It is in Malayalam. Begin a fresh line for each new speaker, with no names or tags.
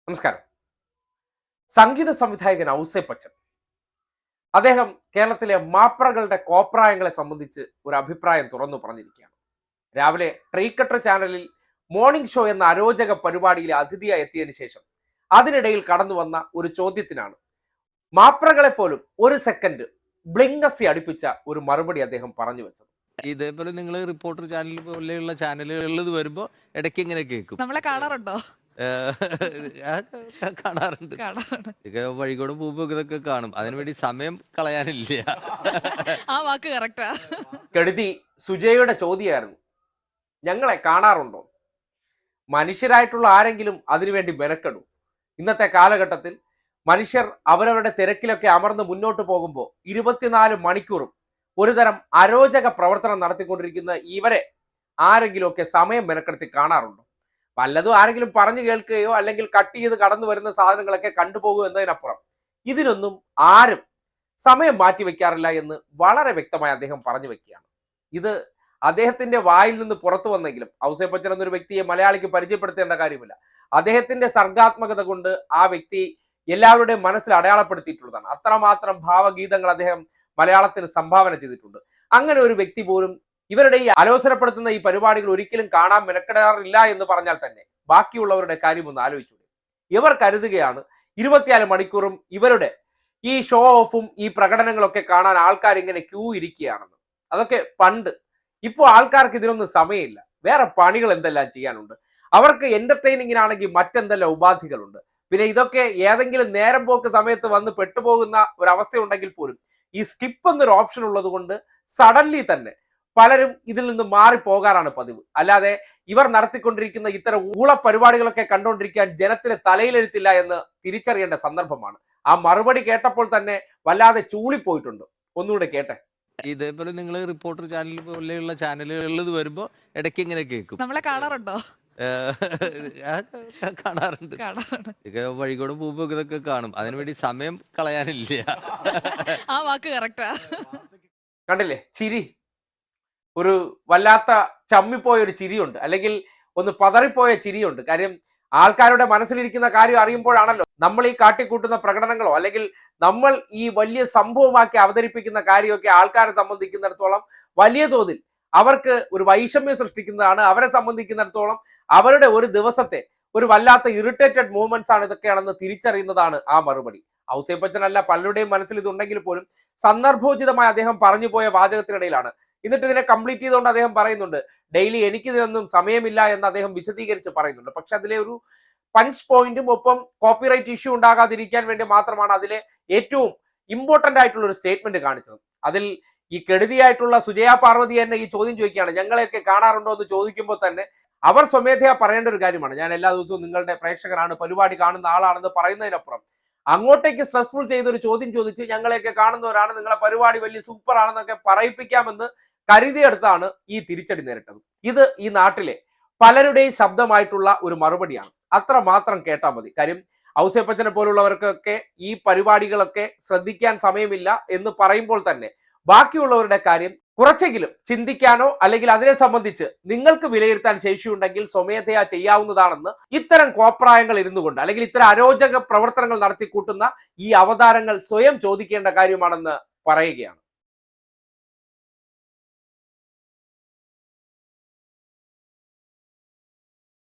നമസ്കാരം. സംഗീത സംവിധായകൻ ഔസേപ്പച്ചൻ അദ്ദേഹം കേരളത്തിലെ മാപ്രകളുടെ കോപ്രായങ്ങളെ സംബന്ധിച്ച് ഒരു അഭിപ്രായം തുറന്നു പറഞ്ഞിരിക്കുകയാണ്. രാവിലെ ട്രീക്കട്ടർ ചാനലിൽ മോർണിംഗ് ഷോ എന്ന അരോചക പരിപാടിയിൽ അതിഥിയായി എത്തിയതിനു ശേഷം അതിനിടയിൽ കടന്നു വന്ന ഒരു ചോദ്യത്തിനാണ് മാപ്രകളെ പോലും ഒരു സെക്കൻഡ് ബ്ലിങ്കസി അടുപ്പിച്ച ഒരു മറുപടി അദ്ദേഹം പറഞ്ഞു വെച്ചത്.
ഇതേപോലെ നിങ്ങൾ റിപ്പോർട്ടർ ചാനൽ പോലെയുള്ള ചാനലുകളിൽ വരുമ്പോൾ ഇടയ്ക്ക് ഇങ്ങനെ കേൾക്കും.
നമ്മളെ കാണാറുണ്ടോ?
കാണാറുണ്ട്. ഇതൊക്കെ വഴികൂടെ പോകുമ്പോ ഇതൊക്കെ കാണും. അതിനുവേണ്ടി സമയം കളയാനില്ല.
ആ വാക്ക് കറക്റ്റാ.
കെടുതി സുജയുടെ ചോദ്യമായിരുന്നു, ഞങ്ങളെ കാണാറുണ്ടോ? മനുഷ്യരായിട്ടുള്ള ആരെങ്കിലും അതിനുവേണ്ടി മെനക്കെടും? ഇന്നത്തെ കാലഘട്ടത്തിൽ മനുഷ്യർ അവരവരുടെ തിരക്കിലൊക്കെ അമർന്ന് മുന്നോട്ട് പോകുമ്പോൾ 24 മണിക്കൂറും ഒരുതരം അരോചക പ്രവർത്തനം നടത്തിക്കൊണ്ടിരിക്കുന്ന ഇവരെ ആരെങ്കിലുമൊക്കെ സമയം മെനക്കെടുത്തി കാണാറുണ്ടോ? വല്ലതും ആരെങ്കിലും പറഞ്ഞു കേൾക്കുകയോ അല്ലെങ്കിൽ കട്ട് ചെയ്ത് കടന്നു വരുന്ന സാധനങ്ങളൊക്കെ കണ്ടുപോകും എന്നതിനപ്പുറം ഇതിനൊന്നും ആരും സമയം മാറ്റിവെക്കാറില്ല എന്ന് വളരെ വ്യക്തമായി അദ്ദേഹം പറഞ്ഞു വെക്കുകയാണ്. ഇത് അദ്ദേഹത്തിന്റെ വായിൽ നിന്ന് പുറത്തു വന്നെങ്കിലും ഔസേപ്പച്ചൻ എന്നൊരു വ്യക്തിയെ മലയാളിക്ക് പരിചയപ്പെടുത്തേണ്ട കാര്യമില്ല. അദ്ദേഹത്തിന്റെ സർഗാത്മകത കൊണ്ട് ആ വ്യക്തി എല്ലാവരുടെയും മനസ്സിൽ അടയാളപ്പെടുത്തിയിട്ടുള്ളതാണ്. അത്രമാത്രം ഭാവഗീതങ്ങൾ അദ്ദേഹം മലയാളത്തിന് സംഭാവന ചെയ്തിട്ടുണ്ട്. അങ്ങനെ ഒരു വ്യക്തി പോലും ഇവരുടെ ഈ അലോസരപ്പെടുത്തുന്ന ഈ പരിപാടികൾ ഒരിക്കലും കാണാൻ മെനക്കെടാറില്ല എന്ന് പറഞ്ഞാൽ തന്നെ ബാക്കിയുള്ളവരുടെ കാര്യം ഒന്ന് ആലോചിച്ചൂടെ? ഇവർ കരുതുകയാണ് 24 മണിക്കൂറും ഇവരുടെ ഈ ഷോ ഓഫും ഈ പ്രകടനങ്ങളൊക്കെ കാണാൻ ആൾക്കാർ ഇങ്ങനെ ക്യൂ ഇരിക്കുകയാണെന്ന്. അതൊക്കെ പണ്ട്. ഇപ്പോൾ ആൾക്കാർക്ക് ഇതിനൊന്നും സമയമില്ല. വേറെ പണികൾ എന്തെല്ലാം ചെയ്യാനുണ്ട്. അവർക്ക് എന്റർടൈനിങ്ങിനാണെങ്കിൽ മറ്റെന്തെല്ലാം ഉപാധികളുണ്ട്. പിന്നെ ഇതൊക്കെ ഏതെങ്കിലും നേരം പോക്ക് സമയത്ത് വന്ന് പെട്ടുപോകുന്ന ഒരു അവസ്ഥയുണ്ടെങ്കിൽ പോലും ഈ സ്കിപ്പ് എന്നൊരു ഓപ്ഷൻ ഉള്ളത് കൊണ്ട് സഡൻലി തന്നെ പലരും ഇതിൽ നിന്ന് മാറിപ്പോകാറാണ് പതിവ്. അല്ലാതെ ഇവർ നടത്തിക്കൊണ്ടിരിക്കുന്ന ഇത്തരം ഊള പരിപാടികളൊക്കെ കണ്ടുകൊണ്ടിരിക്കാൻ ജനത്തിന് തലയിലെഴുത്തില്ല എന്ന് തിരിച്ചറിയേണ്ട സന്ദർഭമാണ്. ആ മറുപടി കേട്ടപ്പോൾ തന്നെ വല്ലാതെ ചൂളിപ്പോയിട്ടുണ്ട്. ഒന്നുകൂടെ കേട്ടെ.
ഇതേപോലെ നിങ്ങൾ റിപ്പോർട്ടർ ചാനൽ പോലെയുള്ള ചാനലുകളിൽ വരുമ്പോൾ ഇടയ്ക്ക് ഇങ്ങനെ കേൾക്കും.
നമ്മളെ കാണാറുണ്ടോ?
കാണാറുണ്ട്. ഇതൊക്കെ വഴികൂടെ പോകുമ്പോ ഇതൊക്കെ കാണും. അതിനുവേണ്ടി സമയം കളയാനില്ല.
ആ വാക്ക് കറക്റ്റാ.
കണ്ടില്ലേ ചിരി? ഒരു വല്ലാത്ത ചമ്മിപ്പോയ ഒരു ചിരിയുണ്ട്, അല്ലെങ്കിൽ ഒന്ന് പതറിപ്പോയ ചിരിയുണ്ട്. കാര്യം ആൾക്കാരുടെ മനസ്സിലിരിക്കുന്ന കാര്യം അറിയുമ്പോഴാണല്ലോ നമ്മൾ ഈ കാട്ടിക്കൂട്ടുന്ന പ്രകടനങ്ങളോ അല്ലെങ്കിൽ നമ്മൾ ഈ വലിയ സംഭവമാക്കി അവതരിപ്പിക്കുന്ന കാര്യമൊക്കെ ആൾക്കാരെ സംബന്ധിക്കുന്നിടത്തോളം വലിയ തോതിൽ അവർക്ക് ഒരു വൈഷമ്യം സൃഷ്ടിക്കുന്നതാണ്. അവരെ സംബന്ധിക്കുന്നിടത്തോളം അവരുടെ ഒരു ദിവസത്തെ ഒരു വല്ലാത്ത ഇറിറ്റേറ്റഡ് മൂവ്മെന്റ്സ് ആണ് ഇതൊക്കെയാണെന്ന് തിരിച്ചറിയുന്നതാണ് ആ മറുപടി. ഔസേപ്പച്ചനല്ല, പലരുടെയും മനസ്സിൽ ഇതുണ്ടെങ്കിൽ പോലും സന്ദർഭോചിതമായി അദ്ദേഹം പറഞ്ഞു പോയ വാചകത്തിനിടയിലാണ്. എന്നിട്ട് ഇതിനെ കംപ്ലീറ്റ് ചെയ്തുകൊണ്ട് അദ്ദേഹം പറയുന്നുണ്ട്, ഡെയിലി എനിക്കിതിനൊന്നും സമയമില്ല എന്ന് അദ്ദേഹം വിശദീകരിച്ച് പറയുന്നുണ്ട്. പക്ഷെ അതിലെ ഒരു പഞ്ച് പോയിന്റും ഒപ്പം കോപ്പിറൈറ്റ് ഇഷ്യൂ ഉണ്ടാകാതിരിക്കാൻ വേണ്ടി മാത്രമാണ് അതിലെ ഏറ്റവും ഇമ്പോർട്ടന്റ് ആയിട്ടുള്ള ഒരു സ്റ്റേറ്റ്മെന്റ് കാണിച്ചത്. അതിൽ ഈ കെടുതിയായിട്ടുള്ള സുജയ പാർവതി തന്നെ ഈ ചോദ്യം ചോദിക്കുകയാണ്, ഞങ്ങളെയൊക്കെ കാണാറുണ്ടോ എന്ന് ചോദിക്കുമ്പോൾ തന്നെ അവർ സ്വമേധയാ പറയേണ്ട ഒരു കാര്യമാണ്, ഞാൻ എല്ലാ ദിവസവും നിങ്ങളുടെ പ്രേക്ഷകനാണ്, പരിപാടി കാണുന്ന ആളാണെന്ന് പറയുന്നതിനപ്പുറം അങ്ങോട്ടേക്ക് സ്ട്രെസ്ഫുൾ ചെയ്തൊരു ചോദ്യം ചോദിച്ച് ഞങ്ങളെയൊക്കെ കാണുന്നവരാണ്, നിങ്ങളെ പരിപാടി വലിയ സൂപ്പർ ആണെന്നൊക്കെ പറയിപ്പിക്കാമെന്ന് കരുതിയെടുത്താണ് ഈ തിരിച്ചടി നേരിട്ടത്. ഇത് ഈ നാട്ടിലെ പലരുടെയും ശബ്ദമായിട്ടുള്ള ഒരു മറുപടിയാണ്. അത്ര മാത്രം കേട്ടാൽ മതി. കാര്യം ഔസേപ്പച്ചനെ പോലുള്ളവർക്കൊക്കെ ഈ പരിപാടികളൊക്കെ ശ്രദ്ധിക്കാൻ സമയമില്ല എന്ന് പറയുമ്പോൾ തന്നെ ബാക്കിയുള്ളവരുടെ കാര്യം കുറച്ചെങ്കിലും ചിന്തിക്കാനോ അല്ലെങ്കിൽ അതിനെ സംബന്ധിച്ച് നിങ്ങൾക്ക് വിലയിരുത്താൻ ശേഷിയുണ്ടെങ്കിൽ സ്വമേധയാ ചെയ്യാവുന്നതാണെന്ന് ഇത്തരം കോപ്രായങ്ങൾ ഇരുന്നുകൊണ്ട് അല്ലെങ്കിൽ ഇത്തരം അരോചക പ്രവർത്തനങ്ങൾ നടത്തിക്കൂട്ടുന്ന ഈ അവതാരങ്ങൾ സ്വയം ചോദിക്കേണ്ട കാര്യമാണെന്ന് പറയുകയാണ്.